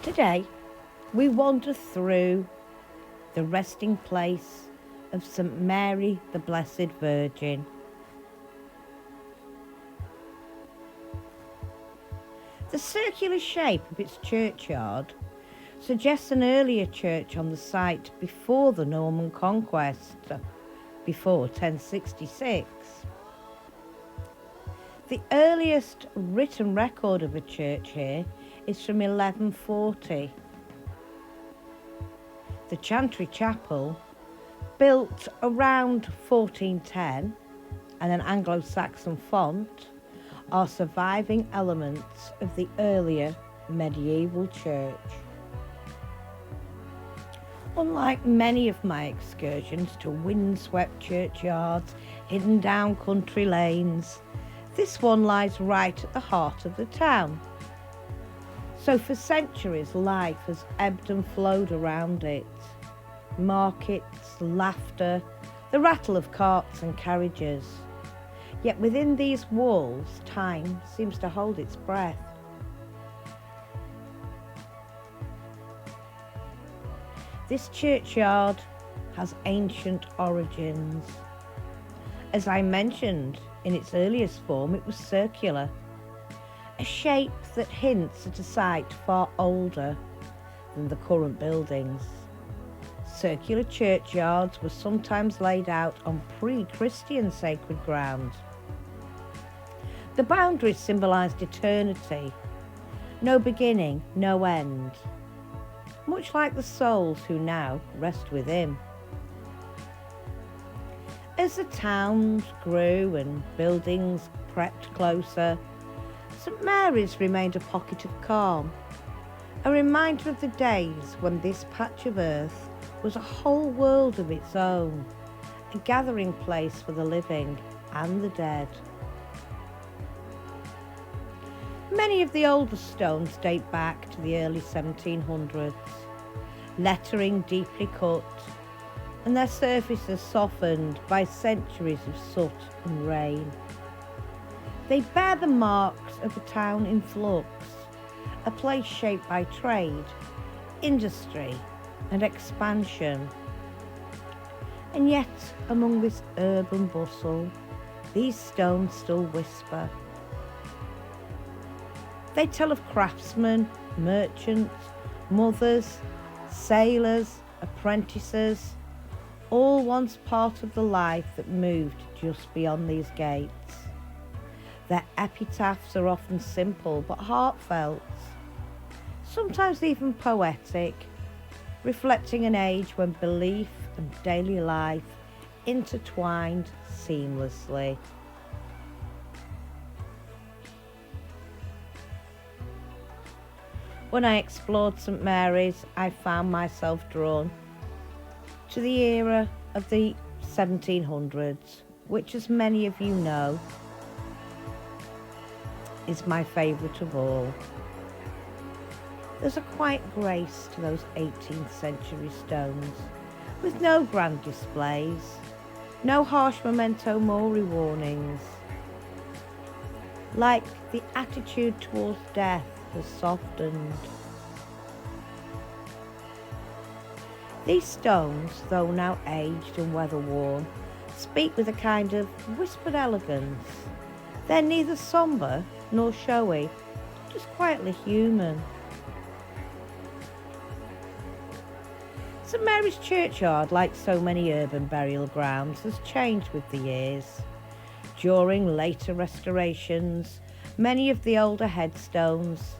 Today, we wander through the resting place of St Mary the Blessed Virgin. The circular shape of its churchyard suggests an earlier church on the site before the Norman Conquest, before 1066. The earliest written record of a church here is from 1140. The Chantry Chapel, built around 1410, and an Anglo-Saxon font are surviving elements of the earlier medieval church. Unlike many of my excursions to windswept churchyards hidden down country lanes, this one lies right at the heart of the town. So for centuries life has ebbed and flowed around it. Markets, laughter, the rattle of carts and carriages. Yet within these walls time seems to hold its breath. This churchyard has ancient origins. As I mentioned, in its earliest form it was circular, a shape that hints at a site far older than the current buildings. Circular churchyards were sometimes laid out on pre-Christian sacred ground. The boundaries symbolised eternity, no beginning, no end, much like the souls who now rest within. As the towns grew and buildings crept closer, St Mary's remained a pocket of calm, a reminder of the days when this patch of earth was a whole world of its own, a gathering place for the living and the dead. Many of the older stones date back to the early 1700s, lettering deeply cut, and their surfaces softened by centuries of soot and rain. They bear the marks of a town in flux, a place shaped by trade, industry, and expansion. And yet, among this urban bustle, these stones still whisper. They tell of craftsmen, merchants, mothers, sailors, apprentices, all once part of the life that moved just beyond these gates. Their epitaphs are often simple but heartfelt, sometimes even poetic, reflecting an age when belief and daily life intertwined seamlessly. When I explored St Mary's, I found myself drawn to the era of the 1700s, which, as many of you know, is my favourite of all. There's a quiet grace to those 18th century stones, with no grand displays, no harsh memento mori warnings. Like the attitude towards death has softened. These stones, though now aged and weather-worn, speak with a kind of whispered elegance. They're neither sombre nor showy, just quietly human. St Mary's Churchyard, like so many urban burial grounds, has changed with the years. During later restorations, many of the older headstones,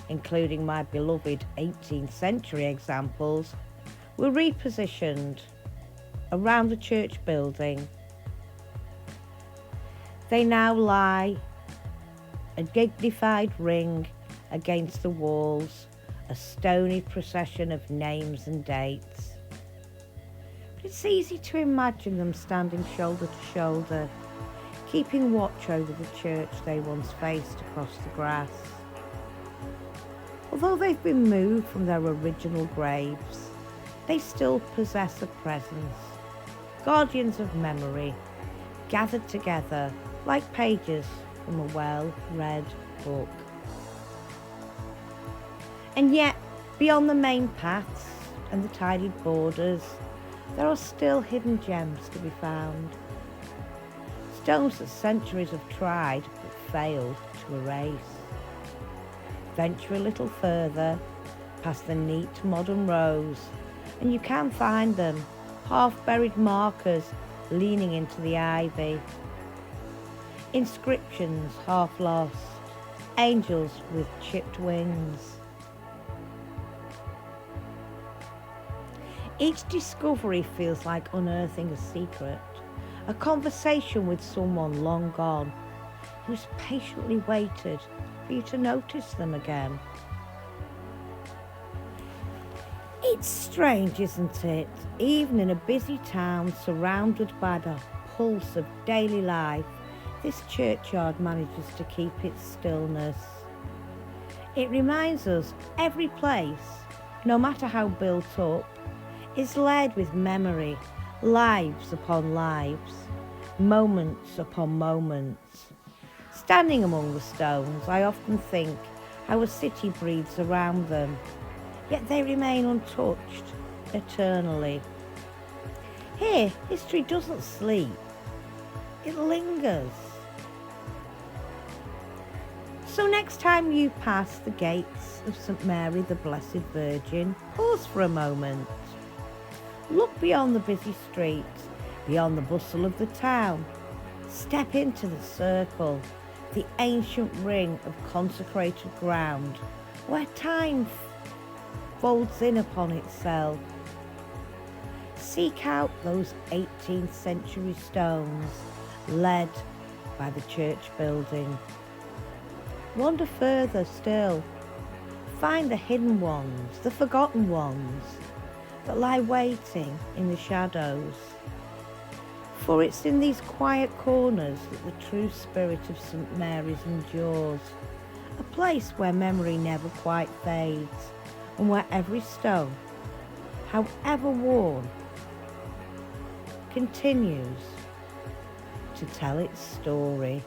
including my beloved 18th century examples, were repositioned around the church building. They now lie, a dignified ring against the walls, a stony procession of names and dates. But it's easy to imagine them standing shoulder to shoulder, keeping watch over the church they once faced across the grass. Although they've been moved from their original graves, they still possess a presence, guardians of memory, gathered together like pages from a well-read book. And yet, Beyond the main paths and the tidied borders, there are still hidden gems to be found. Stones that centuries have tried but failed to erase. Venture a little further, past the neat modern rows, and you can find them, half-buried markers leaning into the ivy. Inscriptions half lost, angels with chipped wings. Each discovery feels like unearthing a secret, a conversation with someone long gone, who's patiently waited for you to notice them again. It's strange, isn't it? Even in a busy town surrounded by the pulse of daily life, this churchyard manages to keep its stillness. It reminds us every place, no matter how built up, is laid with memory, lives upon lives, moments upon moments. Standing among the stones, I often think how a city breathes around them, yet they remain untouched eternally. Here, history doesn't sleep, it lingers. So next time you pass the gates of St Mary the Blessed Virgin, pause for a moment. Look beyond the busy streets, beyond the bustle of the town. Step into the circle, the ancient ring of consecrated ground, where time folds in upon itself. Seek out those 18th century stones, led by the church building. Wander further still. Find the hidden ones, the forgotten ones, that lie waiting in the shadows. For it's in these quiet corners that the true spirit of St Mary's endures, a place where memory never quite fades, and where every stone, however worn, continues to tell its story.